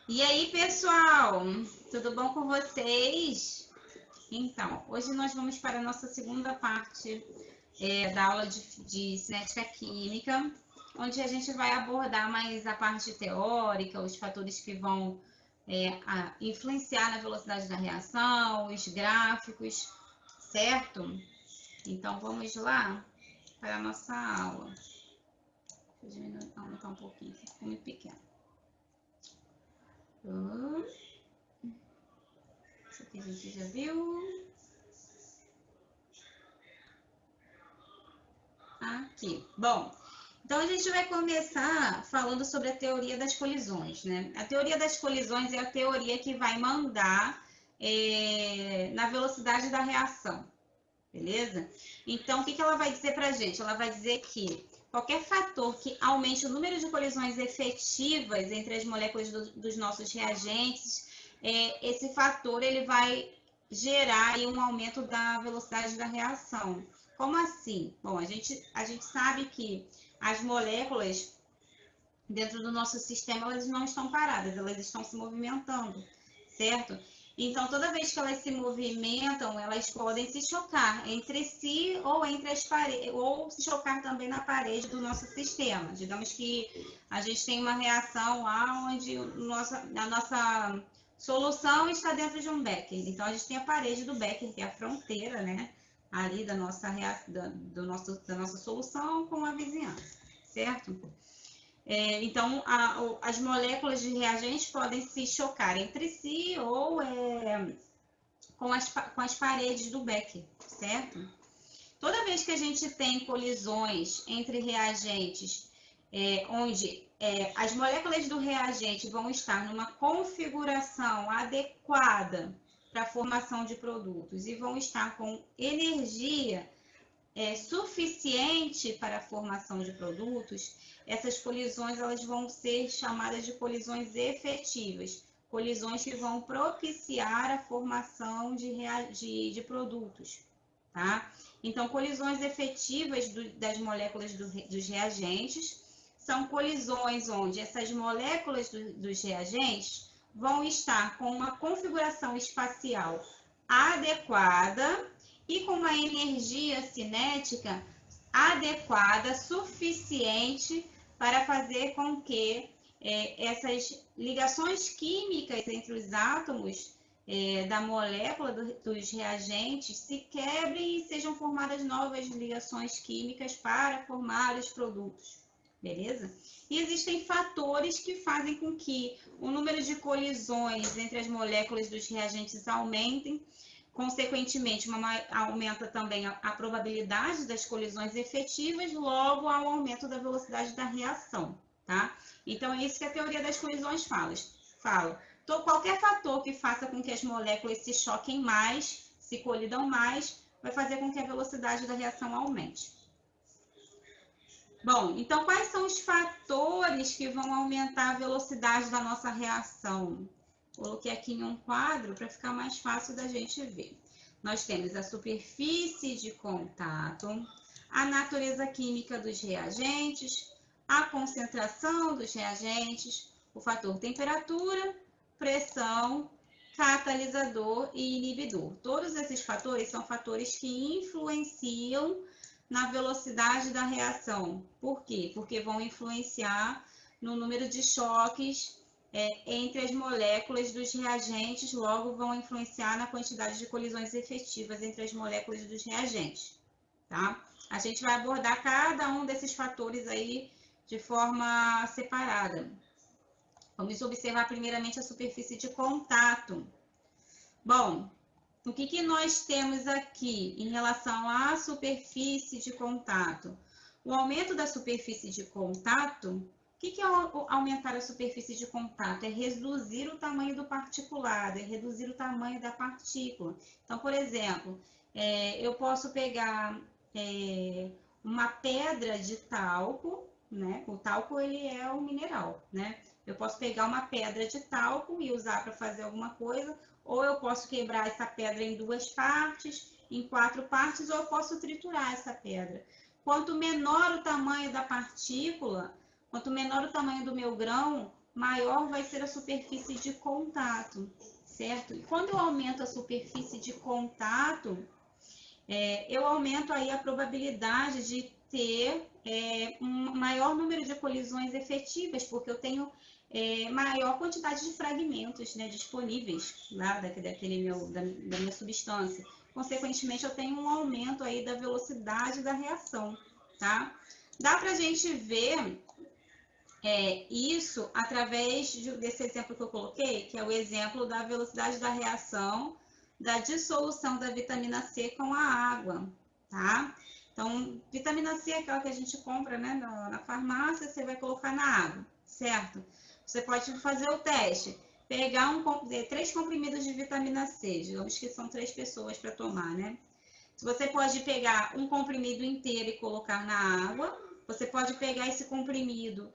E aí, pessoal, tudo bom com vocês? Então, hoje nós vamos para a nossa segunda parte da aula de cinética química, onde a gente vai abordar mais a parte teórica, os fatores que vão influenciar na velocidade da reação, os gráficos, certo? Então, vamos lá para a nossa aula. Deixa eu aumentar um pouquinho, ficou muito pequeno. Isso aqui a gente já viu. Aqui. Bom, então a gente vai começar falando sobre a teoria das colisões, né? A teoria das colisões é a teoria que vai mandar na velocidade da reação, beleza? Então, o que ela vai dizer pra gente? Ela vai dizer que qualquer fator que aumente o número de colisões efetivas entre as moléculas dos nossos reagentes, esse fator ele vai gerar aí um aumento da velocidade da reação. Como assim? Bom, a gente sabe que as moléculas dentro do nosso sistema, elas não estão paradas, elas estão se movimentando, certo? Então, toda vez que elas se movimentam, elas podem se chocar entre si ou entre as paredes, ou se chocar também na parede do nosso sistema. Digamos que a gente tem uma reação lá onde a nossa solução está dentro de um becker. Então, a gente tem a parede do becker, que é a fronteira, né? Ali da nossa solução com a vizinhança, certo? Então, as moléculas de reagentes podem se chocar entre si ou com as paredes do becker, certo? Toda vez que a gente tem colisões entre reagentes, onde as moléculas do reagente vão estar numa configuração adequada para a formação de produtos e vão estar com energia suficiente para a formação de produtos, essas colisões elas vão ser chamadas de colisões efetivas, colisões que vão propiciar a formação de produtos, tá? Então, colisões efetivas das moléculas dos reagentes são colisões onde essas moléculas dos reagentes vão estar com uma configuração espacial adequada e com uma energia cinética adequada, suficiente para fazer com que essas ligações químicas entre os átomos da molécula dos reagentes se quebrem e sejam formadas novas ligações químicas para formar os produtos, beleza? E existem fatores que fazem com que o número de colisões entre as moléculas dos reagentes aumentem. Consequentemente, aumenta também a probabilidade das colisões efetivas, logo ao aumento da velocidade da reação, tá? Então, é isso que a teoria das colisões fala. Qualquer fator que faça com que as moléculas se choquem mais, se colidam mais, vai fazer com que a velocidade da reação aumente. Bom, então, quais são os fatores que vão aumentar a velocidade da nossa reação? Coloquei aqui em um quadro para ficar mais fácil da gente ver. Nós temos a superfície de contato, a natureza química dos reagentes, a concentração dos reagentes, o fator temperatura, pressão, catalisador e inibidor. Todos esses fatores são fatores que influenciam na velocidade da reação. Por quê? Porque vão influenciar no número de choques entre as moléculas dos reagentes, logo vão influenciar na quantidade de colisões efetivas entre as moléculas dos reagentes, tá? A gente vai abordar cada um desses fatores aí de forma separada. Vamos observar primeiramente a superfície de contato. Bom, o que nós temos aqui em relação à superfície de contato? O aumento da superfície de contato. O que é aumentar a superfície de contato? É reduzir o tamanho do particulado, é reduzir o tamanho da partícula. Então, por exemplo, eu posso pegar uma pedra de talco, né? O talco ele é um mineral, né? Eu posso pegar uma pedra de talco e usar para fazer alguma coisa, ou eu posso quebrar essa pedra em 2 partes, em 4 partes, ou eu posso triturar essa pedra. Quanto menor o tamanho da partícula, quanto menor o tamanho do meu grão, maior vai ser a superfície de contato, certo? E quando eu aumento a superfície de contato, eu aumento aí a probabilidade de ter um maior número de colisões efetivas, porque eu tenho maior quantidade de fragmentos, né, disponíveis lá da minha substância. Consequentemente, eu tenho um aumento aí da velocidade da reação, tá? Dá para a gente ver isso através desse exemplo que eu coloquei, que é o exemplo da velocidade da reação da dissolução da vitamina C com a água, tá? Então, vitamina C é aquela que a gente compra, né, na farmácia, você vai colocar na água, certo? Você pode fazer o teste, pegar 3 comprimidos de vitamina C, digamos que são 3 pessoas para tomar, né? Você pode pegar um comprimido inteiro e colocar na água, você pode pegar esse comprimido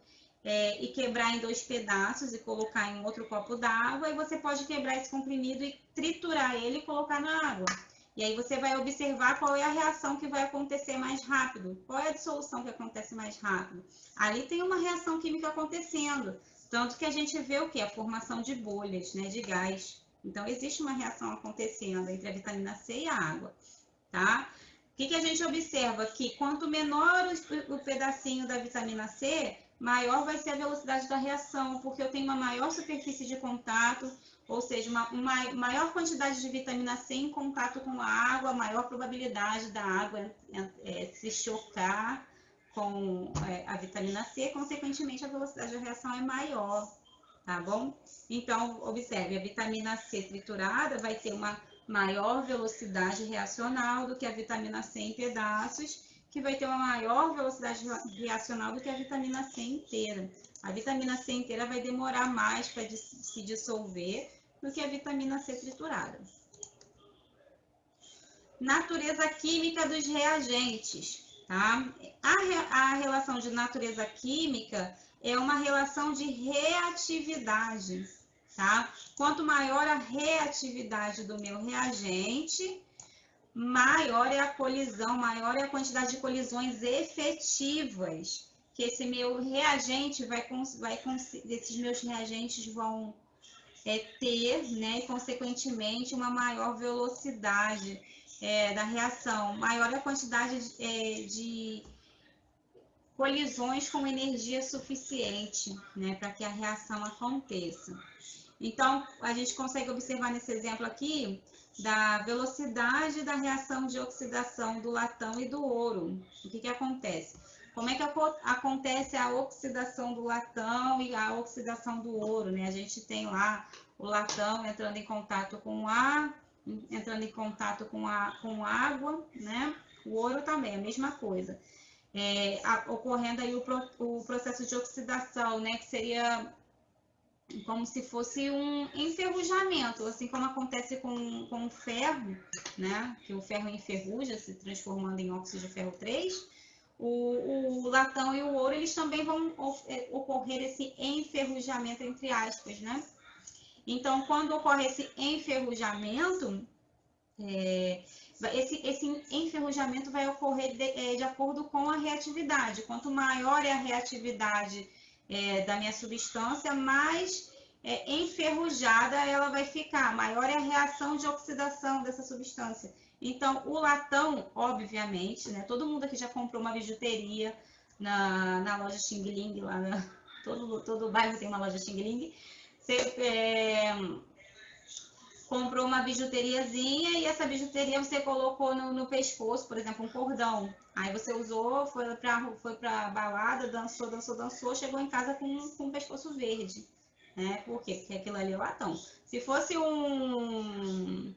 e quebrar em 2 pedaços e colocar em outro copo d'água, e você pode quebrar esse comprimido e triturar ele e colocar na água. E aí você vai observar qual é a reação que vai acontecer mais rápido, qual é a dissolução que acontece mais rápido. Ali tem uma reação química acontecendo, tanto que a gente vê o que? A formação de bolhas, né, de gás. Então, existe uma reação acontecendo entre a vitamina C e a água, tá? O que a gente observa? Que quanto menor o pedacinho da vitamina C, maior vai ser a velocidade da reação, porque eu tenho uma maior superfície de contato, ou seja, uma maior quantidade de vitamina C em contato com a água, maior probabilidade da água se chocar com a vitamina C, consequentemente a velocidade da reação é maior, tá bom? Então, observe, a vitamina C triturada vai ter uma maior velocidade reacional do que a vitamina C em pedaços, que vai ter uma maior velocidade reacional do que a vitamina C inteira. A vitamina C inteira vai demorar mais para se dissolver do que a vitamina C triturada. Natureza química dos reagentes, tá? A relação de natureza química é uma relação de reatividade, tá? Quanto maior a reatividade do meu reagente, maior é a colisão, maior é a quantidade de colisões efetivas que esse meu reagente esses meus reagentes vão ter, né, e consequentemente uma maior velocidade da reação, maior é a quantidade de colisões com energia suficiente, né, para que a reação aconteça. Então, a gente consegue observar nesse exemplo aqui da velocidade da reação de oxidação do latão e do ouro. O que acontece? Como é que acontece a oxidação do latão e a oxidação do ouro, né? A gente tem lá o latão entrando em contato com ar, entrando em contato com água, né? O ouro também, a mesma coisa. Ocorrendo aí o processo de oxidação, né? Que seria como se fosse um enferrujamento, assim como acontece com o ferro, né? Que o ferro enferruja, se transformando em óxido de ferro 3. O latão e o ouro, eles também vão ocorrer esse enferrujamento, entre aspas, né? Então, quando ocorre esse enferrujamento, esse enferrujamento vai ocorrer de acordo com a reatividade. Quanto maior é a reatividade da minha substância, mais enferrujada ela vai ficar, maior é a reação de oxidação dessa substância. Então, o latão, obviamente, né? Todo mundo aqui já comprou uma bijuteria na loja Xing Ling, lá todo bairro tem uma loja Xing Ling. Você comprou uma bijuteriazinha e essa bijuteria você colocou no pescoço, por exemplo, um cordão. Aí você usou, foi pra balada, dançou, chegou em casa com um pescoço verde. Né? Por quê? Porque aquilo ali é latão. Se fosse um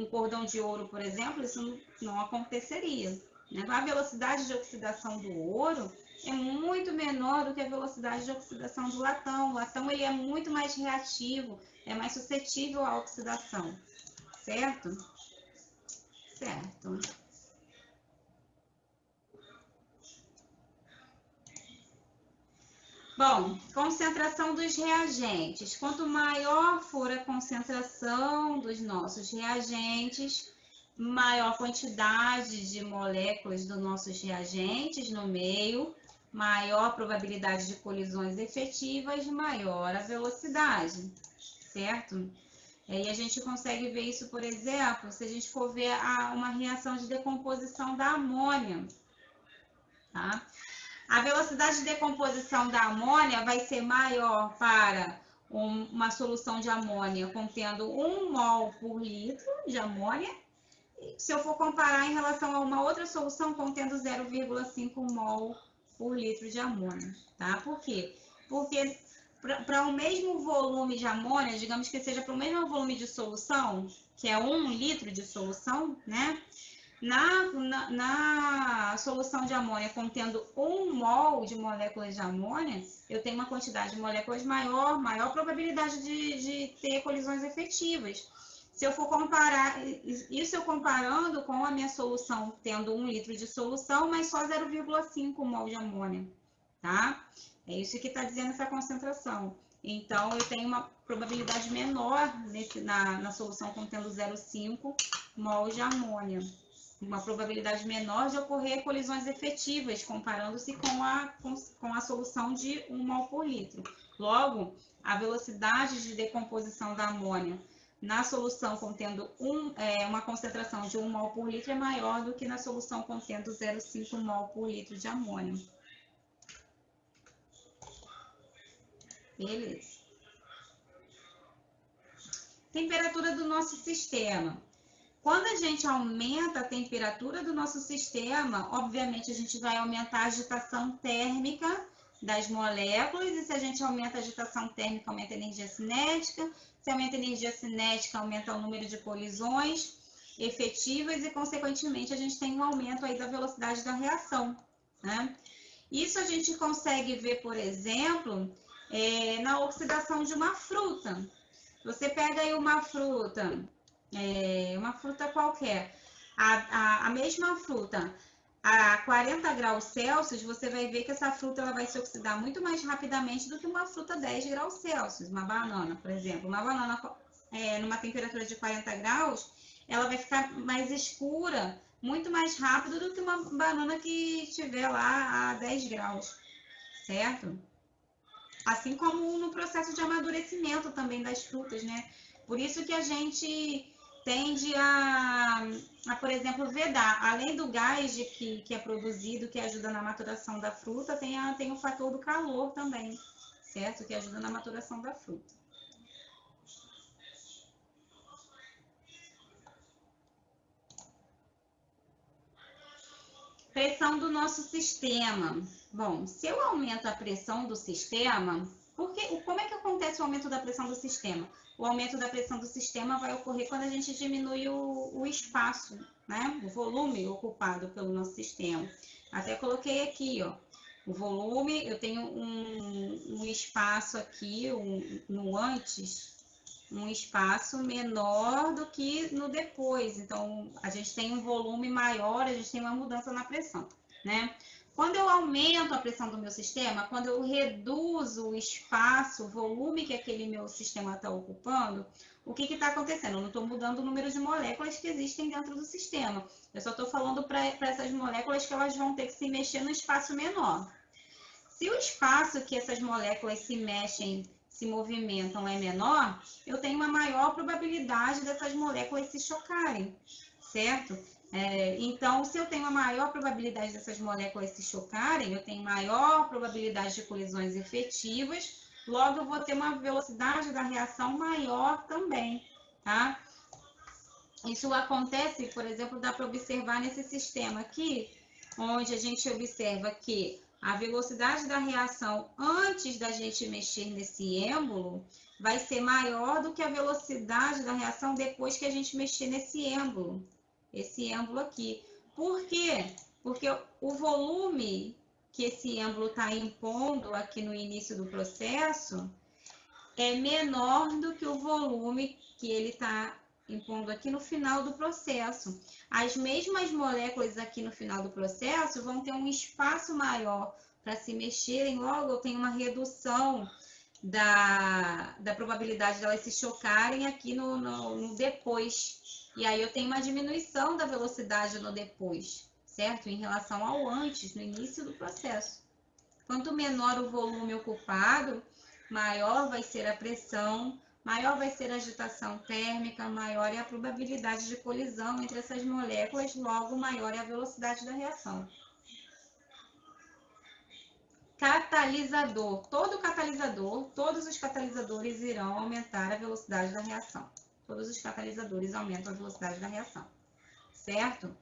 cordão de ouro, por exemplo, isso não aconteceria. Né? A velocidade de oxidação do ouro é muito menor do que a velocidade de oxidação do latão. O latão ele é muito mais reativo, é mais suscetível à oxidação, certo? Certo. Bom, concentração dos reagentes. Quanto maior for a concentração dos nossos reagentes, maior quantidade de moléculas dos nossos reagentes no meio, maior a probabilidade de colisões efetivas, maior a velocidade, certo? E aí a gente consegue ver isso, por exemplo, se a gente for ver uma reação de decomposição da amônia, tá? A velocidade de decomposição da amônia vai ser maior para uma solução de amônia contendo 1 mol por litro de amônia, se eu for comparar em relação a uma outra solução contendo 0,5 mol por litro de amônia, tá? Por quê? Porque para o mesmo volume de amônia, digamos que seja para o mesmo volume de solução, que é 1 litro de solução, né? Na solução de amônia contendo 1 mol de moléculas de amônia, eu tenho uma quantidade de moléculas maior probabilidade de ter colisões efetivas. Se eu for comparar, isso eu comparando com a minha solução tendo 1 litro de solução, mas só 0,5 mol de amônia, tá? É isso que está dizendo essa concentração. Então, eu tenho uma probabilidade menor na solução contendo 0,5 mol de amônia. Uma probabilidade menor de ocorrer colisões efetivas, comparando-se com a solução de 1 mol por litro. Logo, a velocidade de decomposição da amônia na solução contendo uma concentração de 1 mol por litro é maior do que na solução contendo 0,5 mol por litro de amônia. Beleza. Temperatura do nosso sistema. Quando a gente aumenta a temperatura do nosso sistema, obviamente a gente vai aumentar a agitação térmica das moléculas, e se a gente aumenta a agitação térmica, aumenta a energia cinética, se aumenta a energia cinética, aumenta o número de colisões efetivas e, consequentemente, a gente tem um aumento aí da velocidade da reação, né? Isso a gente consegue ver, por exemplo, na oxidação de uma fruta. Você pega aí uma fruta qualquer, a mesma fruta, a 40 graus Celsius, você vai ver que essa fruta ela vai se oxidar muito mais rapidamente do que uma fruta a 10 graus Celsius, uma banana, por exemplo. Uma banana numa temperatura de 40 graus, ela vai ficar mais escura, muito mais rápido do que uma banana que estiver lá a 10 graus, certo? Assim como no processo de amadurecimento também das frutas, né? Por isso que a gente tende por exemplo, vedar. Além do gás que é produzido, que ajuda na maturação da fruta, tem o fator do calor também, certo? Que ajuda na maturação da fruta. Pressão do nosso sistema. Bom, se eu aumento a pressão do sistema, como é que acontece o aumento da pressão do sistema? O aumento da pressão do sistema vai ocorrer quando a gente diminui o espaço, né? O volume ocupado pelo nosso sistema. Até coloquei aqui, ó, o volume, eu tenho um espaço aqui, no antes, um espaço menor do que no depois. Então, a gente tem um volume maior, a gente tem uma mudança na pressão, né? Quando eu aumento a pressão do meu sistema, quando eu reduzo o espaço, o volume que aquele meu sistema está ocupando, o que está acontecendo? Eu não estou mudando o número de moléculas que existem dentro do sistema. Eu só estou falando para essas moléculas que elas vão ter que se mexer no espaço menor. Se o espaço que essas moléculas se movimentam é menor, eu tenho uma maior probabilidade dessas moléculas se chocarem, certo? Então, se eu tenho uma maior probabilidade dessas moléculas se chocarem, eu tenho maior probabilidade de colisões efetivas, logo eu vou ter uma velocidade da reação maior também, tá? Isso acontece, por exemplo, dá para observar nesse sistema aqui, onde a gente observa que a velocidade da reação antes da gente mexer nesse êmbolo vai ser maior do que a velocidade da reação depois que a gente mexer nesse êmbolo. Esse êmbolo aqui. Por quê? Porque o volume que esse êmbolo está impondo aqui no início do processo é menor do que o volume que ele está impondo aqui no final do processo. As mesmas moléculas aqui no final do processo vão ter um espaço maior para se mexerem, logo eu tenho uma redução da probabilidade delas se chocarem aqui no depois. E aí eu tenho uma diminuição da velocidade no depois, certo? Em relação ao antes, no início do processo. Quanto menor o volume ocupado, maior vai ser a pressão, maior vai ser a agitação térmica, maior é a probabilidade de colisão entre essas moléculas, logo maior é a velocidade da reação. Catalisador. Todos os catalisadores irão aumentar a velocidade da reação. Todos os catalisadores aumentam a velocidade da reação, certo?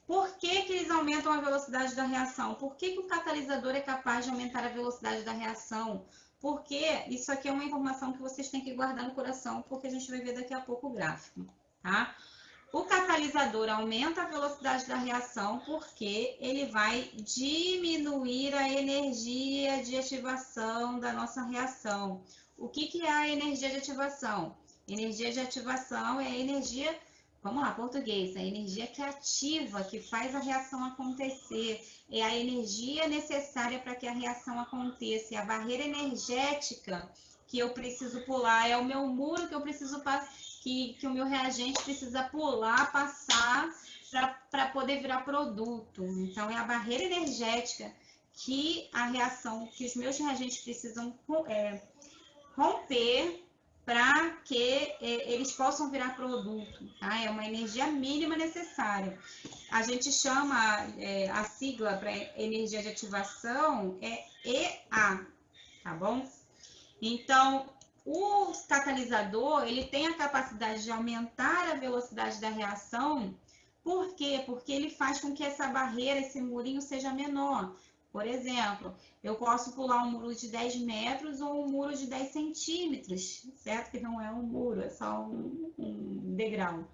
Por que eles aumentam a velocidade da reação? Por que o catalisador é capaz de aumentar a velocidade da reação? Porque isso aqui é uma informação que vocês têm que guardar no coração, porque a gente vai ver daqui a pouco o gráfico, tá? O catalisador aumenta a velocidade da reação porque ele vai diminuir a energia de ativação da nossa reação. O que é a energia de ativação? Energia de ativação é a energia... Vamos lá, português, a energia que ativa, que faz a reação acontecer, é a energia necessária para que a reação aconteça, é a barreira energética que eu preciso pular, é o meu muro que eu preciso passar, que o meu reagente precisa pular, passar para poder virar produto. Então, é a barreira energética que a reação, que os meus reagentes precisam romper para que eles possam virar produto, tá? É uma energia mínima necessária. A gente chama a sigla para energia de ativação é EA, tá bom? Então, o catalisador, ele tem a capacidade de aumentar a velocidade da reação. Por quê? Porque ele faz com que essa barreira, esse murinho seja menor. Por exemplo, eu posso pular um muro de 10 metros ou um muro de 10 centímetros, certo? Que não é um muro, é só um degrau.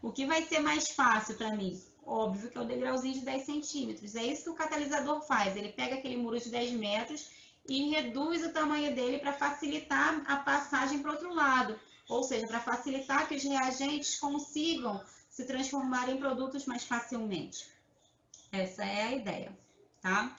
O que vai ser mais fácil para mim? Óbvio que é o degrauzinho de 10 centímetros. É isso que o catalisador faz. Ele pega aquele muro de 10 metros e reduz o tamanho dele para facilitar a passagem para o outro lado. Ou seja, para facilitar que os reagentes consigam se transformar em produtos mais facilmente. Essa é a ideia, tá?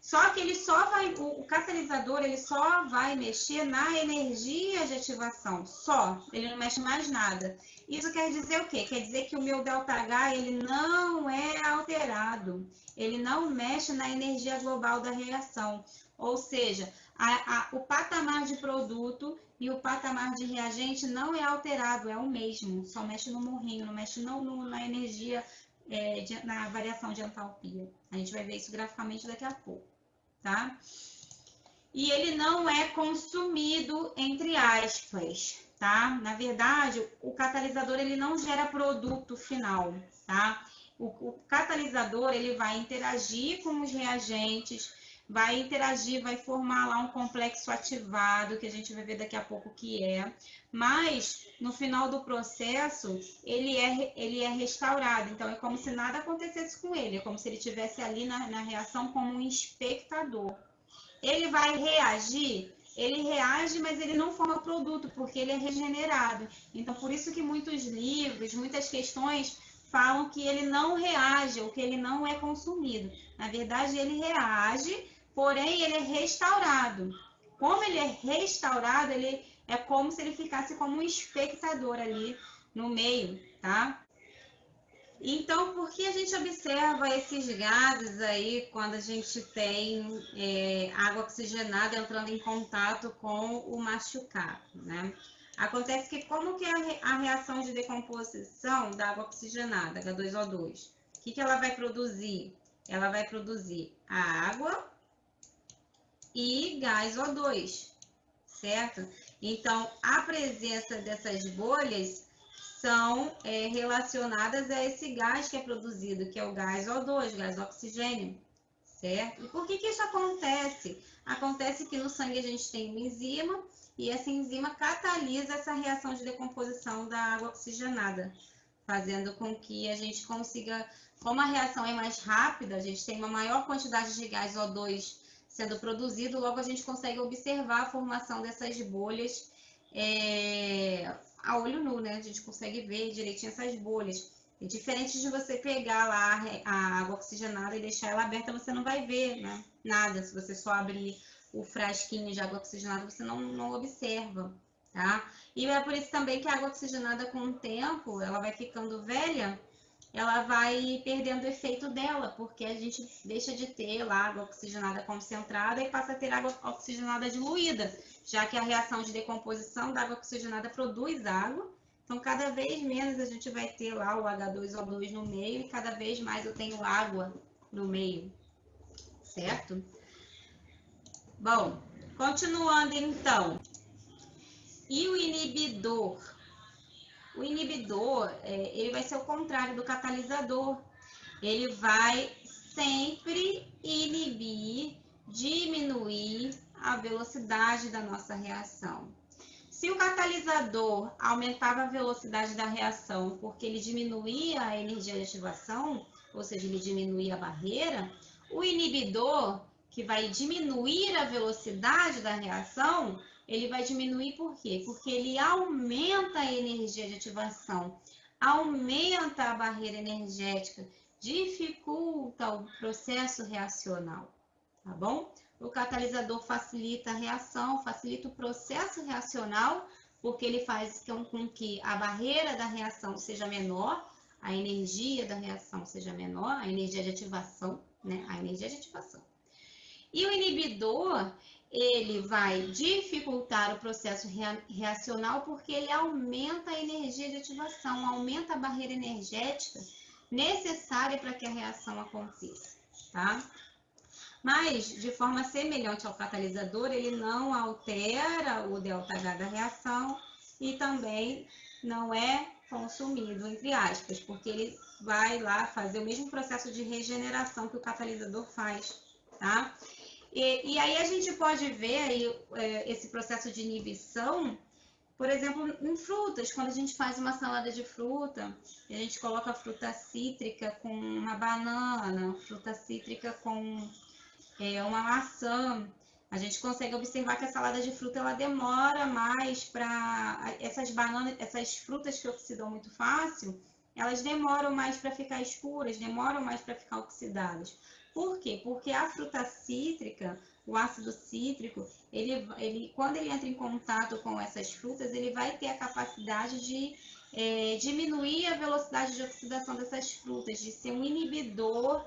Só que ele só vai, o catalisador, ele só vai mexer na energia de ativação, só. Ele não mexe mais nada. Isso quer dizer o quê? Quer dizer que o meu ΔH, ele não é alterado. Ele não mexe na energia global da reação. Ou seja, o patamar de produto e o patamar de reagente não é alterado, é o mesmo. Só mexe no morrinho, não mexe na energia, na variação de entalpia. A gente vai ver isso graficamente daqui a pouco, tá? E ele não é consumido, entre aspas, tá? Na verdade, o catalisador, ele não gera produto final, tá? O catalisador, ele vai interagir com os reagentes, vai interagir, vai formar lá um complexo ativado, que a gente vai ver daqui a pouco o que é, mas no final do processo ele é restaurado, então é como se nada acontecesse com ele, é como se ele estivesse ali na reação como um espectador. Ele vai reagir? Ele reage, mas ele não forma produto, porque ele é regenerado. Então, por isso que muitos livros, muitas questões falam que ele não reage, ou que ele não é consumido. Na verdade, ele reage, porém ele é restaurado. Como ele é restaurado, ele é como se ele ficasse como um espectador ali no meio, tá? Então, por que a gente observa esses gases aí quando a gente tem água oxigenada entrando em contato com o machucado, né? Acontece que como que é a reação de decomposição da água oxigenada, H2O2? O que ela vai produzir? Ela vai produzir a água e gás O2, certo? Então, a presença dessas bolhas são relacionadas a esse gás que é produzido, que é o gás O2, gás oxigênio, certo? E por que isso acontece? Acontece que no sangue a gente tem uma enzima e essa enzima catalisa essa reação de decomposição da água oxigenada, fazendo com que a gente consiga, como a reação é mais rápida, a gente tem uma maior quantidade de gás O2 sendo produzido, logo a gente consegue observar a formação dessas bolhas a olho nu, né? A gente consegue ver direitinho essas bolhas. E diferente de você pegar lá a água oxigenada e deixar ela aberta, você não vai ver, né? Nada. Se você só abrir o frasquinho de água oxigenada, você não observa, tá? E é por isso também que a água oxigenada, com o tempo, ela vai ficando velha ela vai perdendo o efeito dela, porque a gente deixa de ter lá água oxigenada concentrada e passa a ter água oxigenada diluída, já que a reação de decomposição da água oxigenada produz água. Então, cada vez menos a gente vai ter lá o H2O2 no meio e cada vez mais eu tenho água no meio, certo? Bom, continuando então. E o inibidor? O inibidor, ele vai ser o contrário do catalisador. Ele vai sempre inibir, diminuir a velocidade da nossa reação. Se o catalisador aumentava a velocidade da reação porque ele diminuía a energia de ativação, ou seja, ele diminuía a barreira, o inibidor, que vai diminuir a velocidade da reação, ele vai diminuir por quê? Porque ele aumenta a energia de ativação, aumenta a barreira energética, dificulta o processo reacional, tá bom? O catalisador facilita a reação, facilita o processo reacional, porque ele faz com que a barreira da reação seja menor, a energia da reação seja menor, a energia de ativação, né? A energia de ativação. E o inibidor, ele vai dificultar o processo reacional porque ele aumenta a energia de ativação, aumenta a barreira energética necessária para que a reação aconteça, tá? Mas, de forma semelhante ao catalisador, ele não altera o ΔH da reação e também não é consumido, entre aspas, porque ele vai lá fazer o mesmo processo de regeneração que o catalisador faz, tá? E aí a gente pode ver aí, esse processo de inibição, por exemplo, em frutas, quando a gente faz uma salada de fruta, a gente coloca fruta cítrica com uma banana, fruta cítrica com uma maçã, a gente consegue observar que a salada de fruta ela demora mais para essas frutas que oxidam muito fácil, elas demoram mais para ficar escuras, demoram mais para ficar oxidadas. Por quê? Porque a fruta cítrica, o ácido cítrico, quando ele entra em contato com essas frutas, ele vai ter a capacidade de diminuir a velocidade de oxidação dessas frutas, de ser um inibidor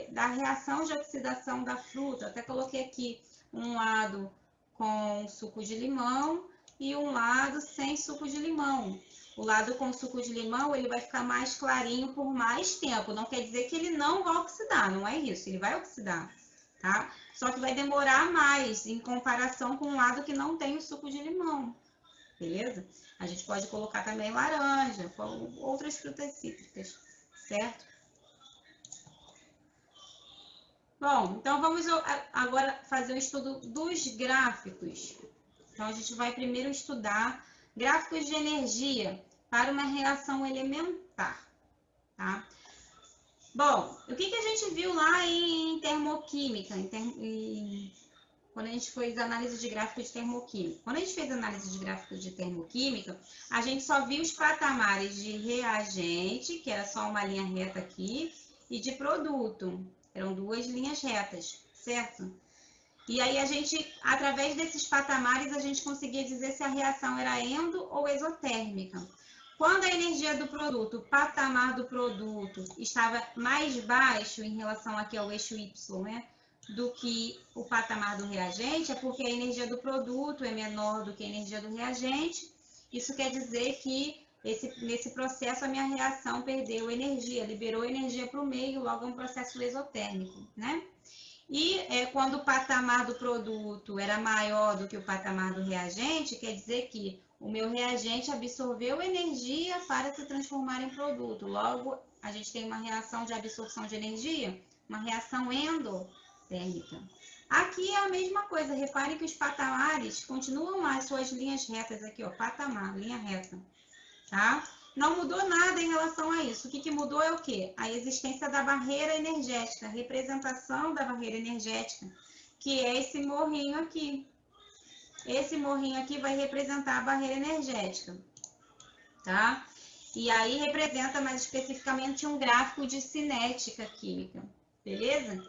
da reação de oxidação da fruta. Até coloquei aqui um lado com suco de limão e um lado sem suco de limão. O lado com suco de limão, ele vai ficar mais clarinho por mais tempo. Não quer dizer que ele não vai oxidar, não é isso. Ele vai oxidar, tá? Só que vai demorar mais em comparação com o lado que não tem o suco de limão, beleza? A gente pode colocar também laranja, outras frutas cítricas, certo? Bom, então vamos agora fazer o estudo dos gráficos. Então, a gente vai primeiro estudar gráficos de energia para uma reação elementar, tá? Bom, o que a gente viu lá em termoquímica, quando a gente fez análise de gráfico de termoquímica? Quando a gente fez análise de gráfico de termoquímica, a gente só viu os patamares de reagente, que era só uma linha reta aqui, e de produto, eram duas linhas retas, certo? E aí a gente, através desses patamares, a gente conseguia dizer se a reação era endo ou exotérmica. Quando a energia do produto, o patamar do produto, estava mais baixo em relação aqui ao eixo Y, né, do que o patamar do reagente, é porque a energia do produto é menor do que a energia do reagente. Isso quer dizer que nesse processo a minha reação perdeu energia, liberou energia para o meio, logo é um processo exotérmico, né? E quando o patamar do produto era maior do que o patamar do reagente, quer dizer que o meu reagente absorveu energia para se transformar em produto. Logo, a gente tem uma reação de absorção de energia, uma reação endotérmica. Aqui é a mesma coisa, reparem que os patamares continuam lá, as suas linhas retas aqui, ó, patamar, linha reta, tá? Não mudou nada em relação a isso. O que mudou é o quê? A existência da barreira energética, a representação da barreira energética, que é esse morrinho aqui. Esse morrinho aqui vai representar a barreira energética, tá? E aí representa mais especificamente um gráfico de cinética química, beleza?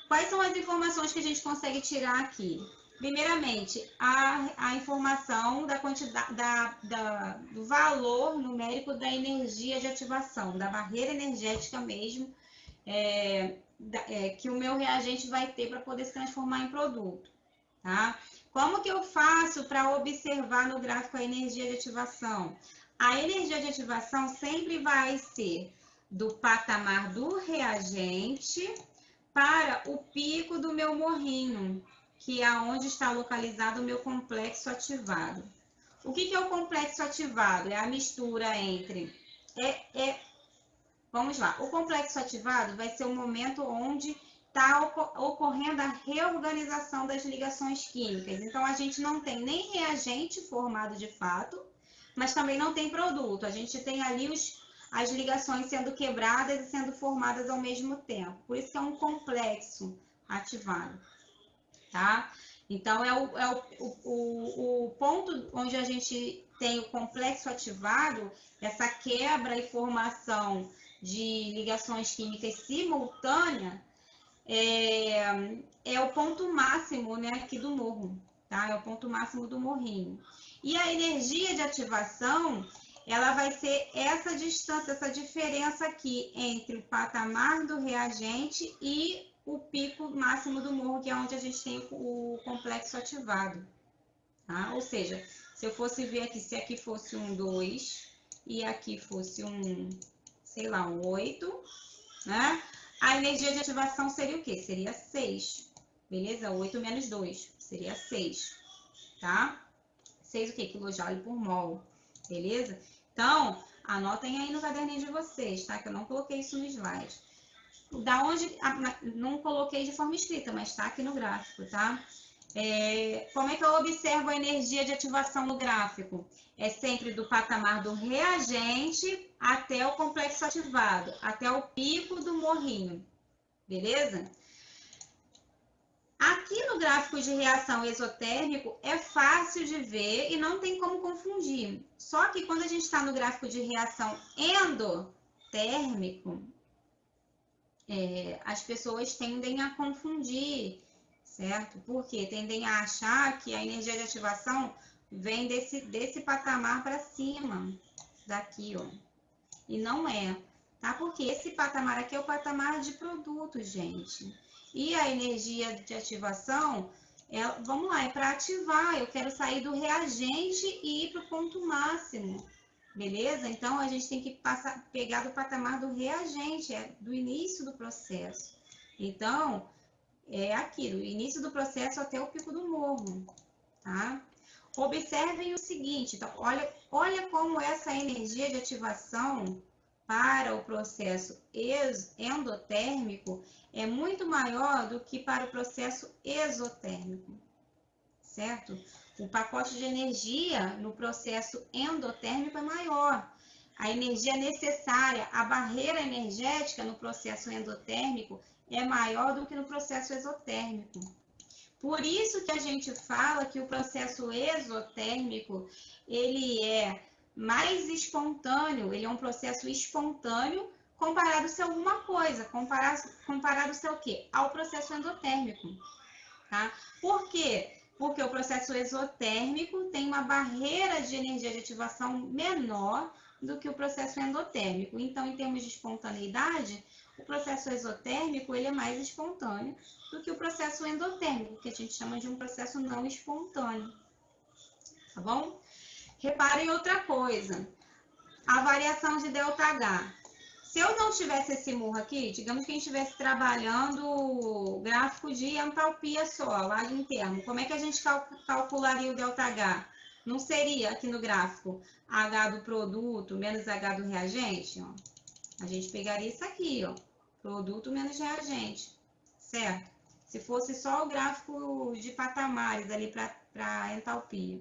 Quais são as informações que a gente consegue tirar aqui? Primeiramente, a informação da quantidade, do valor numérico da energia de ativação, da barreira energética mesmo, que o meu reagente vai ter para poder se transformar em produto, tá? Como que eu faço para observar no gráfico a energia de ativação? A energia de ativação sempre vai ser do patamar do reagente para o pico do meu morrinho, que é onde está localizado o meu complexo ativado. O que é o complexo ativado? É a mistura entre... Vamos lá. O complexo ativado vai ser o momento onde está ocorrendo a reorganização das ligações químicas. Então, a gente não tem nem reagente formado de fato, mas também não tem produto. A gente tem ali as ligações sendo quebradas e sendo formadas ao mesmo tempo. Por isso que é um complexo ativado, tá? Então, o ponto onde a gente tem o complexo ativado, essa quebra e formação de ligações químicas simultâneas, é o ponto máximo, né, aqui do morro, tá? É o ponto máximo do morrinho. E a energia de ativação, ela vai ser essa distância, essa diferença aqui entre o patamar do reagente e o pico máximo do morro, que é onde a gente tem o complexo ativado, tá? Ou seja, se eu fosse ver aqui, se aqui fosse um 2 e aqui fosse um, sei lá, um 8, né? A energia de ativação seria o quê? Seria 6, beleza? 8 menos 2, seria 6, tá? 6 o quê? Quilojoule por mol, beleza? Então, anotem aí no caderninho de vocês, tá? Que eu não coloquei isso no slide. Da onde, não coloquei de forma escrita, mas tá aqui no gráfico, tá? Como é que eu observo a energia de ativação no gráfico? É sempre do patamar do reagente até o complexo ativado, até o pico do morrinho, beleza? Aqui no gráfico de reação exotérmico é fácil de ver e não tem como confundir. Só que quando a gente está no gráfico de reação endotérmico, as pessoas tendem a confundir, certo? Porque tendem a achar que a energia de ativação vem desse patamar para cima, daqui, ó. E não é, tá? Porque esse patamar aqui é o patamar de produto, gente. E a energia de ativação, vamos lá, é para ativar. Eu quero sair do reagente e ir para o ponto máximo. Beleza? Então, a gente tem que pegar do patamar do reagente, do início do processo. Então, é aqui, do início do processo até o pico do morro, tá? Observem o seguinte, então, olha como essa energia de ativação para o processo endotérmico é muito maior do que para o processo exotérmico, certo? O pacote de energia no processo endotérmico é maior. A energia necessária, a barreira energética no processo endotérmico é maior do que no processo exotérmico. Por isso que a gente fala que o processo exotérmico, ele é mais espontâneo, ele é um processo espontâneo comparado-se a alguma coisa, comparado-se ao quê? Ao processo endotérmico, tá? Por quê? Porque o processo exotérmico tem uma barreira de energia de ativação menor do que o processo endotérmico. Então, em termos de espontaneidade, o processo exotérmico ele é mais espontâneo do que o processo endotérmico, que a gente chama de um processo não espontâneo. Tá bom? Reparem outra coisa. A variação de ΔH. Se eu não tivesse esse morro aqui, digamos que a gente estivesse trabalhando o gráfico de entalpia só, lá em termo, como é que a gente calcularia o ΔH? Não seria aqui no gráfico H do produto menos H do reagente? Ó. A gente pegaria isso aqui, ó, produto menos reagente, certo? Se fosse só o gráfico de patamares ali para entalpia.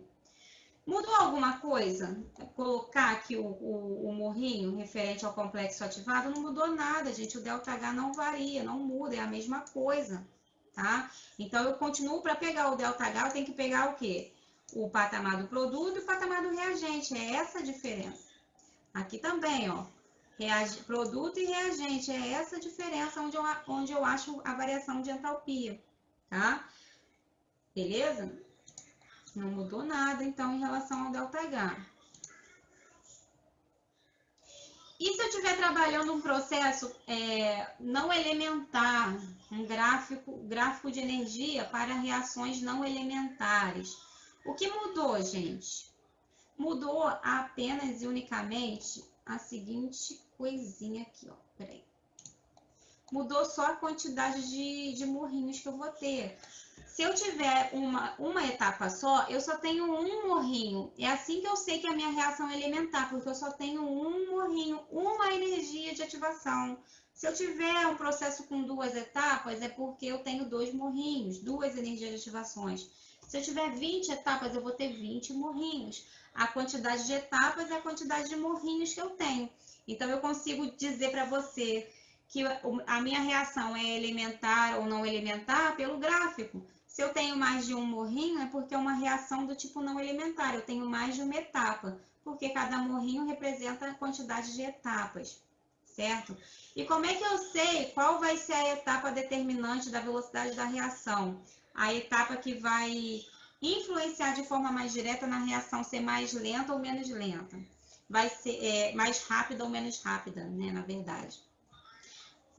Mudou alguma coisa? Colocar aqui o morrinho referente ao complexo ativado não mudou nada, gente. O ΔH não varia, não muda, é a mesma coisa, tá? Então, eu continuo para pegar o ΔH, eu tenho que pegar o quê? O patamar do produto e o patamar do reagente. É essa a diferença. Aqui também, ó. Produto e reagente. É essa a diferença onde eu acho a variação de entalpia, tá? beleza? Não mudou nada, então, em relação ao ΔH. E se eu estiver trabalhando um processo não elementar, um gráfico de energia para reações não elementares? O que mudou, gente? Mudou apenas e unicamente a seguinte coisinha aqui, ó. Peraí. Mudou só a quantidade de morrinhos que eu vou ter. Se eu tiver uma etapa só, eu só tenho um morrinho. É assim que eu sei que a minha reação é elementar, porque eu só tenho um morrinho, uma energia de ativação. Se eu tiver um processo com duas etapas, é porque eu tenho dois morrinhos, duas energias de ativações. Se eu tiver 20 etapas, eu vou ter 20 morrinhos. A quantidade de etapas é a quantidade de morrinhos que eu tenho. Então, eu consigo dizer para você que a minha reação é elementar ou não elementar pelo gráfico. Se eu tenho mais de um morrinho, é porque é uma reação do tipo não elementar. Eu tenho mais de uma etapa, porque cada morrinho representa a quantidade de etapas, certo? E como é que eu sei qual vai ser a etapa determinante da velocidade da reação? A etapa que vai influenciar de forma mais direta na reação ser mais lenta ou menos lenta. Vai ser mais rápida ou menos rápida, né, na verdade.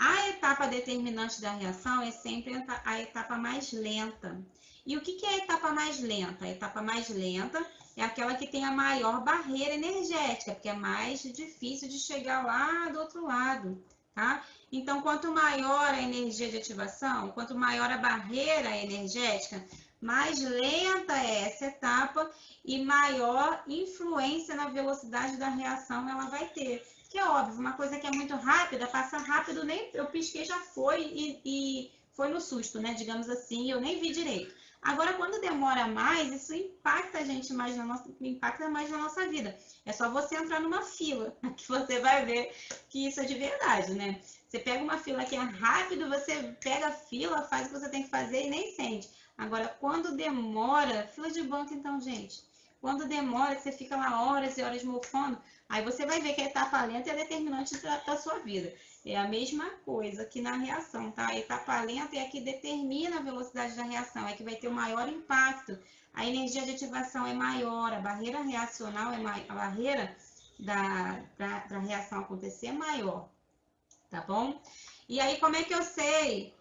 A etapa determinante da reação é sempre a etapa mais lenta. E o que é a etapa mais lenta? A etapa mais lenta é aquela que tem a maior barreira energética, porque é mais difícil de chegar lá do outro lado, tá? Então, quanto maior a energia de ativação, quanto maior a barreira energética, mais lenta é essa etapa e maior influência na velocidade da reação ela vai ter. Que é óbvio, uma coisa que é muito rápida, passa rápido, nem eu pisquei, já foi e foi no susto, né? Digamos assim, eu nem vi direito. Agora, quando demora mais, isso impacta a gente mais impacta mais na nossa vida. É só você entrar numa fila, que você vai ver que isso é de verdade, né? Você pega uma fila que é rápido, você pega a fila, faz o que você tem que fazer e nem sente. Agora, quando demora, fila de banco então, gente, quando demora, você fica lá horas e horas mofando, aí você vai ver que a etapa lenta é determinante da sua vida. É a mesma coisa que na reação, tá? A etapa lenta é a que determina a velocidade da reação, é que vai ter o maior impacto. A energia de ativação é maior, a barreira reacional é maior, a barreira da reação acontecer é maior, tá bom? E aí, como é que eu sei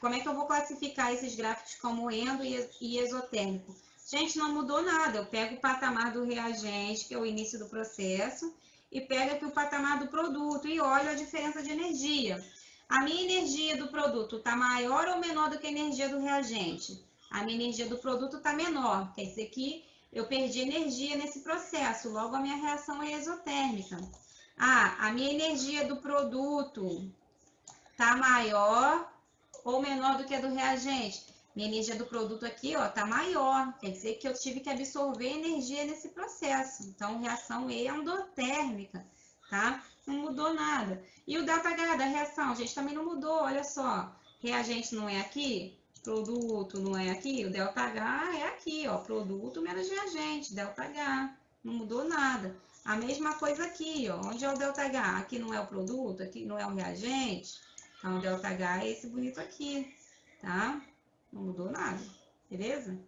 como é que eu vou classificar esses gráficos como endo e exotérmico? Gente, não mudou nada. Eu pego o patamar do reagente, que é o início do processo, e pego aqui o patamar do produto e olho a diferença de energia. A minha energia do produto está maior ou menor do que a energia do reagente? A minha energia do produto está menor, quer dizer que eu perdi energia nesse processo, logo a minha reação é exotérmica. A minha energia do produto está maior ou menor do que a do reagente? Minha energia do produto aqui, ó, tá maior. Quer dizer que eu tive que absorver energia nesse processo. Então, reação endotérmica, tá? Não mudou nada. E o ΔH da reação, gente, também não mudou, olha só. Reagente não é aqui, produto não é aqui, o ΔH é aqui, ó, produto menos reagente, ΔH. Não mudou nada. A mesma coisa aqui, ó, onde é o ΔH? Aqui não é o produto, aqui não é o reagente. Então, o ΔH é esse bonito aqui, tá? Não mudou nada, beleza?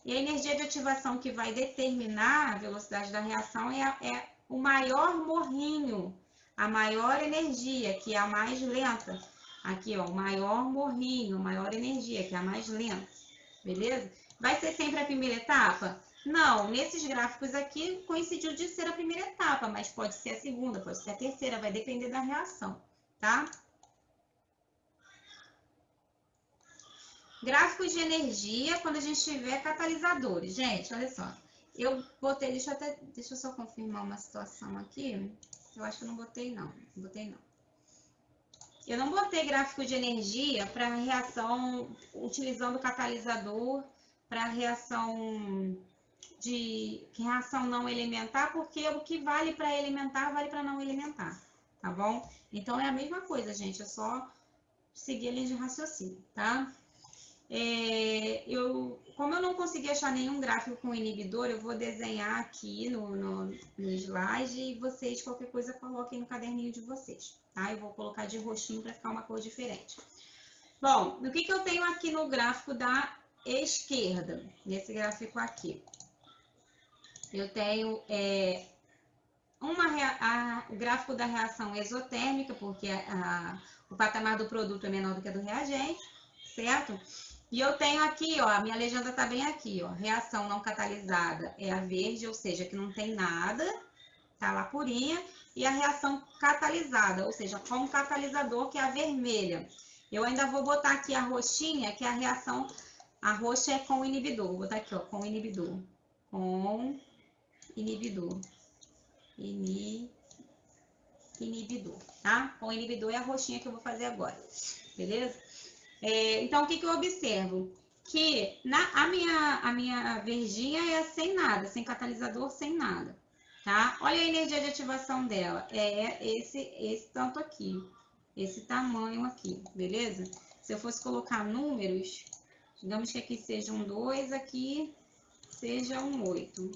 E a energia de ativação que vai determinar a velocidade da reação é o maior morrinho, a maior energia, que é a mais lenta. Aqui, ó, o maior morrinho, maior energia, que é a mais lenta, beleza? Vai ser sempre a primeira etapa? Não, nesses gráficos aqui coincidiu de ser a primeira etapa, mas pode ser a segunda, pode ser a terceira, vai depender da reação, tá? Gráficos de energia quando a gente tiver catalisadores. Gente, olha só. Eu botei, deixa eu só confirmar uma situação aqui. Eu acho que eu não botei não. Não botei não. Eu não botei gráfico de energia para reação utilizando catalisador para reação não elementar, porque o que vale para elementar vale para não elementar, tá bom? Então é a mesma coisa, gente, é só seguir a linha de raciocínio, tá? Como eu não consegui achar nenhum gráfico com inibidor, eu vou desenhar aqui no slide e vocês, qualquer coisa, coloquem no caderninho de vocês, tá? Eu vou colocar de roxinho para ficar uma cor diferente. Bom, o que eu tenho aqui no gráfico da esquerda? Nesse gráfico aqui. Eu tenho o gráfico da reação exotérmica, porque o patamar do produto é menor do que a do reagente, certo? E eu tenho aqui, ó, a minha legenda está bem aqui, ó, reação não catalisada é a verde, ou seja, que não tem nada, tá lá purinha, e a reação catalisada, ou seja, com catalisador, que é a vermelha. Eu ainda vou botar aqui a roxinha, que é a reação, a roxa é com inibidor, vou botar aqui, ó, com inibidor, inibidor, tá? Com inibidor é a roxinha que eu vou fazer agora, beleza? Então, o que eu observo? Que a minha verdinha é sem nada, sem catalisador, sem nada, tá? Olha a energia de ativação dela, esse tanto aqui, esse tamanho aqui, beleza? Se eu fosse colocar números, digamos que aqui seja um 2, aqui seja um 8,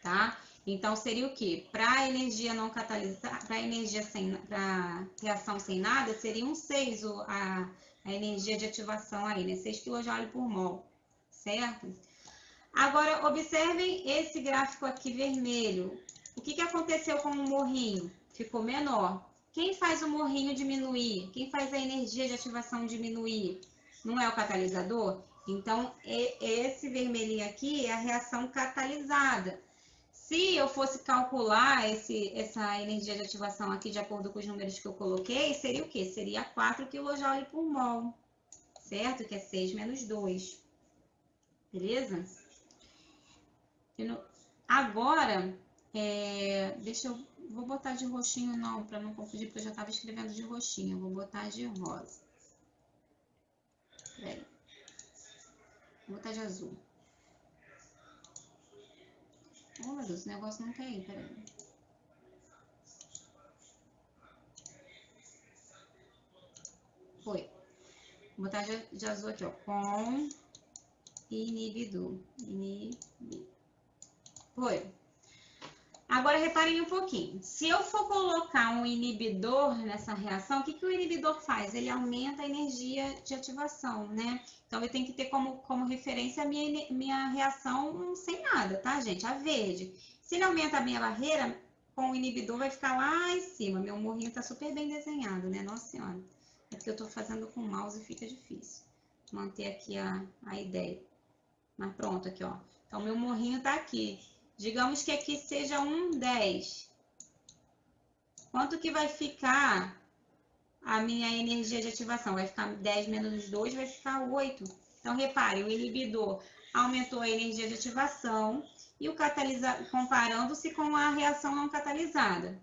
tá? Então, seria o quê? Para energia não catalisada, para reação sem nada, seria um 6 a energia de ativação aí, né? 6 kJ por mol, certo? Agora, observem esse gráfico aqui vermelho. O que aconteceu com o morrinho? Ficou menor. Quem faz o morrinho diminuir? Quem faz a energia de ativação diminuir? Não é o catalisador? Então, esse vermelhinho aqui é a reação catalisada. Se eu fosse calcular essa energia de ativação aqui de acordo com os números que eu coloquei, seria o quê? Seria 4 kJ por mol, certo? Que é 6 menos 2. Beleza? Agora, vou botar de roxinho não, para não confundir, porque eu já estava escrevendo de roxinho. Vou botar de rosa. Peraí. Vou botar de azul. Oh, meu Deus, esse negócio não quer ir, peraí. Foi. Vou botar de azul aqui, ó. Com inibidor. Foi. Agora, reparem um pouquinho. Se eu for colocar um inibidor nessa reação, o que o inibidor faz? Ele aumenta a energia de ativação, né? Então, eu tenho que ter como referência a minha reação sem nada, tá, gente? A verde. Se ele aumenta a minha barreira, com o inibidor vai ficar lá em cima. Meu morrinho tá super bem desenhado, né? Nossa Senhora. É porque eu tô fazendo com o mouse e fica difícil manter aqui a ideia. Mas pronto, aqui, ó. Então, meu morrinho tá aqui. Digamos que aqui seja um 10. Quanto que vai ficar a minha energia de ativação? Vai ficar 10 menos 2, vai ficar 8. Então, repare, o inibidor aumentou a energia de ativação e o catalisador, comparando-se com a reação não catalisada.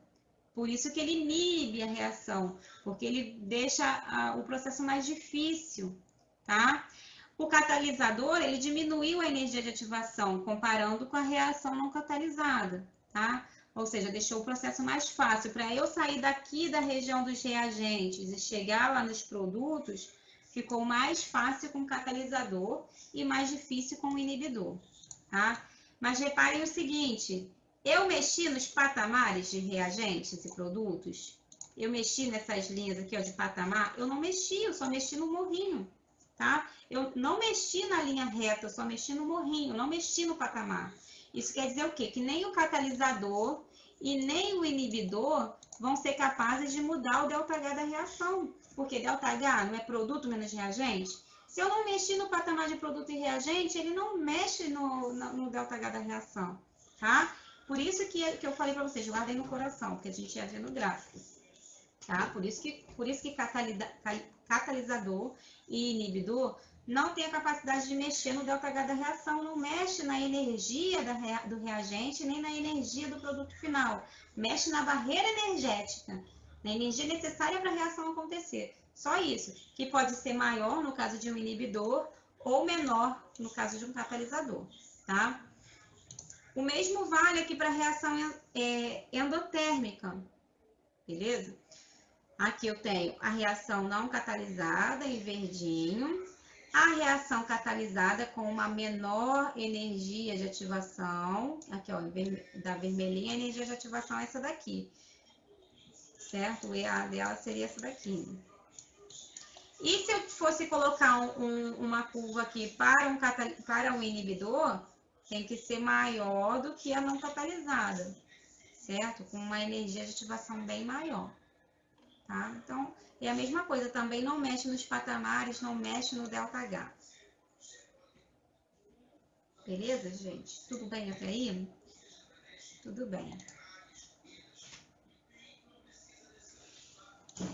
Por isso que ele inibe a reação, porque ele deixa o processo mais difícil, tá? O catalisador, ele diminuiu a energia de ativação, comparando com a reação não catalisada, tá? Ou seja, deixou o processo mais fácil. Para eu sair daqui da região dos reagentes e chegar lá nos produtos, ficou mais fácil com o catalisador e mais difícil com o inibidor, tá? Mas reparem o seguinte, eu mexi nos patamares de reagentes e produtos, eu mexi nessas linhas aqui, ó, de patamar, eu não mexi, eu só mexi no morrinho, tá? Eu não mexi na linha reta, eu só mexi no morrinho, não mexi no patamar. Isso quer dizer o quê? Que nem o catalisador e nem o inibidor vão ser capazes de mudar o ΔH da reação, porque ΔH não é produto menos reagente? Se eu não mexi no patamar de produto e reagente, ele não mexe no ΔH da reação, tá? Por isso que eu falei para vocês, guardem no coração, porque a gente ia ver no gráfico, tá? Por isso que catalisador e inibidor não tem a capacidade de mexer no ΔH da reação, não mexe na energia do reagente, nem na energia do produto final. Mexe na barreira energética, na energia necessária para a reação acontecer. Só isso, que pode ser maior no caso de um inibidor ou menor no caso de um catalisador, tá? O mesmo vale aqui para a reação endotérmica, beleza? Aqui eu tenho a reação não catalisada em verdinho, a reação catalisada com uma menor energia de ativação, aqui ó, da vermelhinha, a energia de ativação é essa daqui, certo? O EA dela seria essa daqui. E se eu fosse colocar uma curva aqui para um inibidor, tem que ser maior do que a não catalisada, certo? Com uma energia de ativação bem maior, tá? Então, é a mesma coisa, também não mexe nos patamares, não mexe no ΔH. Beleza, gente? Tudo bem até aí? Tudo bem.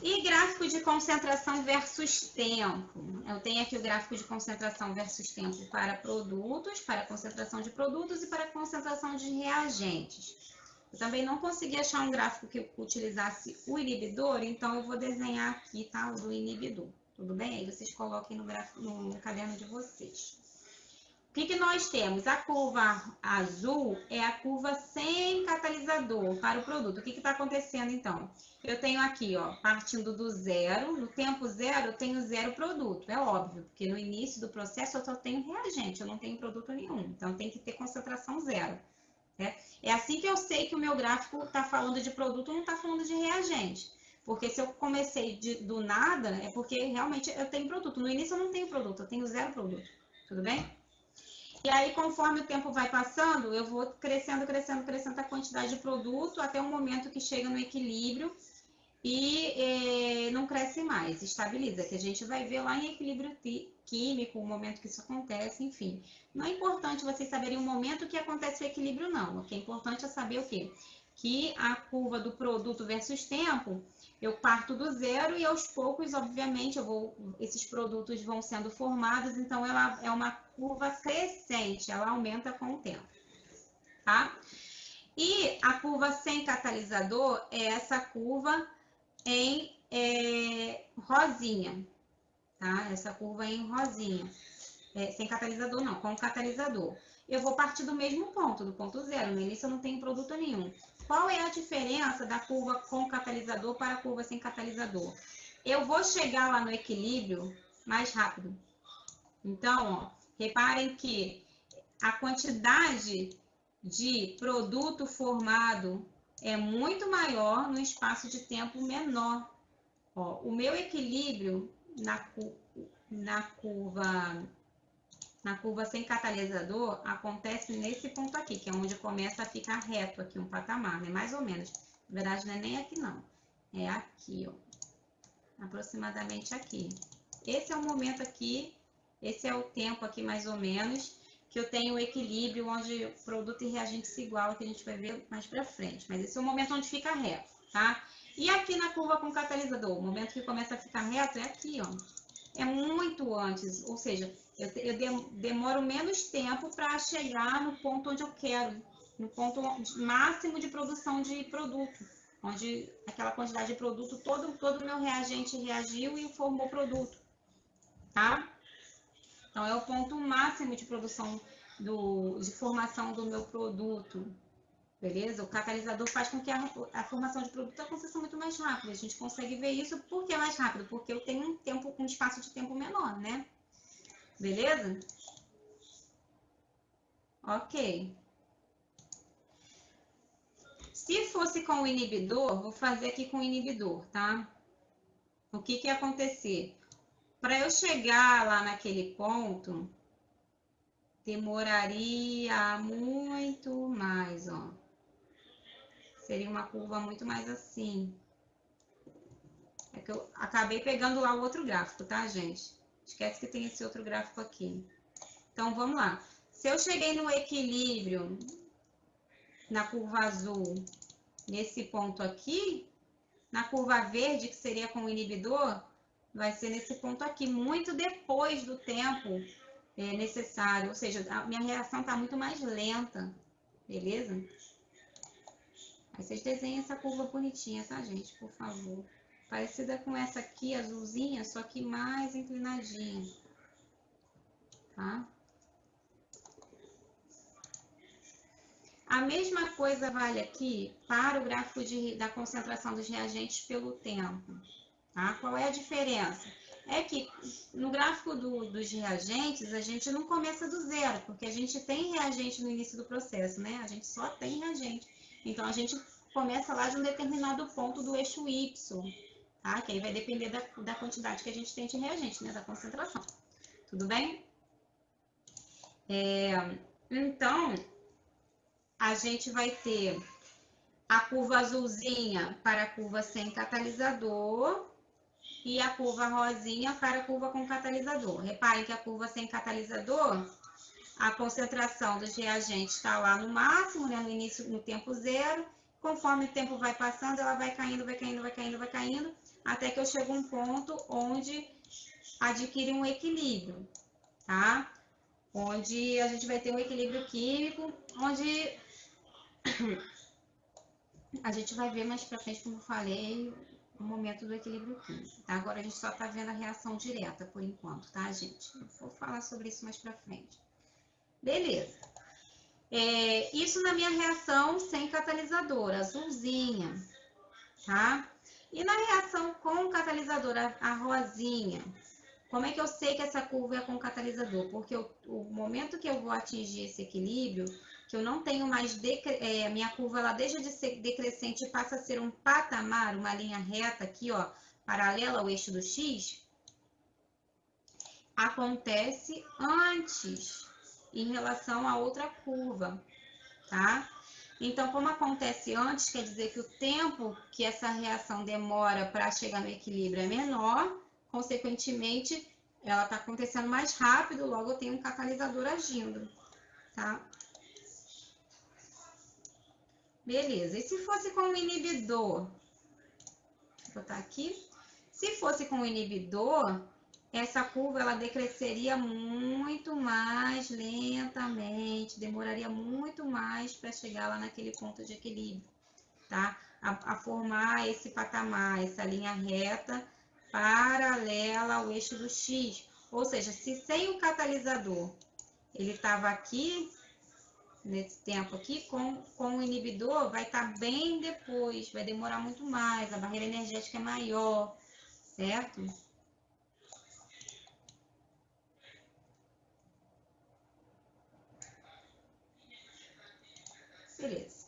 E gráfico de concentração versus tempo. Eu tenho aqui o gráfico de concentração versus tempo para produtos, para concentração de produtos e para concentração de reagentes. Eu também não consegui achar um gráfico que utilizasse o inibidor, então eu vou desenhar aqui, tá? O do inibidor. Tudo bem? Aí vocês coloquem no caderno de vocês. O que nós temos? A curva azul é a curva sem catalisador para o produto. O que está acontecendo, então? Eu tenho aqui, ó, partindo do zero, no tempo zero eu tenho zero produto, é óbvio, porque no início do processo eu só tenho reagente, eu não tenho produto nenhum, então tem que ter concentração zero. Né? É assim que eu sei que o meu gráfico está falando de produto, não está falando de reagente. Porque se eu comecei do nada, é porque realmente eu tenho produto. No início eu não tenho produto, eu tenho zero produto. Tudo bem? E aí, conforme o tempo vai passando, eu vou crescendo a quantidade de produto até o momento que chega no equilíbrio e não cresce mais, estabiliza, que a gente vai ver lá em equilíbrio químico, o momento que isso acontece, enfim. Não é importante vocês saberem o momento que acontece o equilíbrio, não. O que é importante é saber o quê? Que a curva do produto versus tempo, eu parto do zero e aos poucos, obviamente, esses produtos vão sendo formados, então ela é uma curva crescente, ela aumenta com o tempo, tá? E a curva sem catalisador é essa curva em rosinha, tá? Essa curva em rosinha. Sem catalisador não, com catalisador. Eu vou partir do mesmo ponto, do ponto zero. No início eu não tenho produto nenhum. Qual é a diferença da curva com catalisador para a curva sem catalisador? Eu vou chegar lá no equilíbrio mais rápido. Então, ó, reparem que a quantidade de produto formado é muito maior no espaço de tempo menor. Ó, o meu equilíbrio na curva sem catalisador acontece nesse ponto aqui, que é onde começa a ficar reto aqui, um patamar, né? Mais ou menos. Na verdade, não é nem aqui, não. É aqui, ó. Aproximadamente aqui. Esse é o momento aqui, esse é o tempo aqui, mais ou menos, que eu tenho o equilíbrio onde produto e reagente se igualam, que a gente vai ver mais pra frente. Mas esse é o momento onde fica reto, tá? E aqui na curva com catalisador, o momento que começa a ficar reto é aqui, ó. É muito antes, ou seja, eu demoro menos tempo para chegar no ponto onde eu quero, no ponto máximo de produção de produto, onde aquela quantidade de produto, todo o meu reagente reagiu e formou produto, tá? Então, é o ponto máximo de produção, de formação do meu produto, beleza? O catalisador faz com que a formação de produto aconteça muito mais rápido. A gente consegue ver isso porque é mais rápido, porque eu tenho um espaço de tempo menor, né? Beleza? Ok. Se fosse com o inibidor, vou fazer aqui com o inibidor, tá? O que ia acontecer? Para eu chegar lá naquele ponto, demoraria muito mais, ó. Seria uma curva muito mais assim. É que eu acabei pegando lá o outro gráfico, tá, gente? Esquece que tem esse outro gráfico aqui. Então, vamos lá. Se eu cheguei no equilíbrio na curva azul, nesse ponto aqui, na curva verde, que seria com o inibidor, vai ser nesse ponto aqui, muito depois do tempo necessário. Ou seja, a minha reação está muito mais lenta, beleza? Aí vocês desenhem essa curva bonitinha, tá, gente? Por favor. Parecida com essa aqui, azulzinha, só que mais inclinadinha. Tá? A mesma coisa vale aqui para o gráfico da concentração dos reagentes pelo tempo. Tá? Qual é a diferença? É que no gráfico dos reagentes, a gente não começa do zero, porque a gente tem reagente no início do processo, né? A gente só tem reagente. Então, a gente começa lá de um determinado ponto do eixo Y, tá? Que aí vai depender da quantidade que a gente tem de reagente, né? Da concentração. Tudo bem? Então, a gente vai ter a curva azulzinha para a curva sem catalisador e a curva rosinha para a curva com catalisador. Reparem que a curva sem catalisador, a concentração dos reagentes está lá no máximo, né, no início, no tempo zero. Conforme o tempo vai passando, ela vai caindo, vai caindo, vai caindo, vai caindo, até que eu chego a um ponto onde adquire um equilíbrio, tá? Onde a gente vai ter um equilíbrio químico, onde a gente vai ver mais pra frente, como eu falei, o momento do equilíbrio químico, tá? Agora a gente só tá vendo a reação direta por enquanto, tá, gente? Eu vou falar sobre isso mais pra frente. Beleza. Isso na minha reação sem catalisador, azulzinha, tá? E na reação com catalisador, a rosinha, como é que eu sei que essa curva é com catalisador? Porque o momento que eu vou atingir esse equilíbrio, que eu não tenho mais, a minha curva ela deixa de ser decrescente e passa a ser um patamar, uma linha reta aqui, ó, paralela ao eixo do X, acontece antes em relação a outra curva, tá? Então, como acontece antes, quer dizer que o tempo que essa reação demora para chegar no equilíbrio é menor, consequentemente, ela está acontecendo mais rápido, logo eu tenho um catalisador agindo, tá? Beleza, e se fosse com o inibidor? Vou botar aqui. Se fosse com o inibidor, essa curva ela decresceria muito mais lentamente, demoraria muito mais para chegar lá naquele ponto de equilíbrio, tá? A formar esse patamar, essa linha reta paralela ao eixo do X. Ou seja, se sem o catalisador ele estava aqui, nesse tempo aqui, com o inibidor vai estar bem depois, vai demorar muito mais, a barreira energética é maior, certo? Beleza.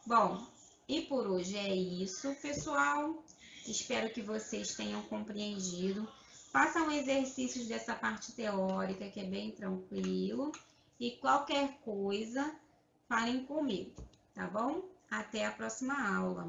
Bom, e por hoje é isso, pessoal. Espero que vocês tenham compreendido. Façam exercícios dessa parte teórica, que é bem tranquilo. E qualquer coisa, falem comigo, tá bom? Até a próxima aula.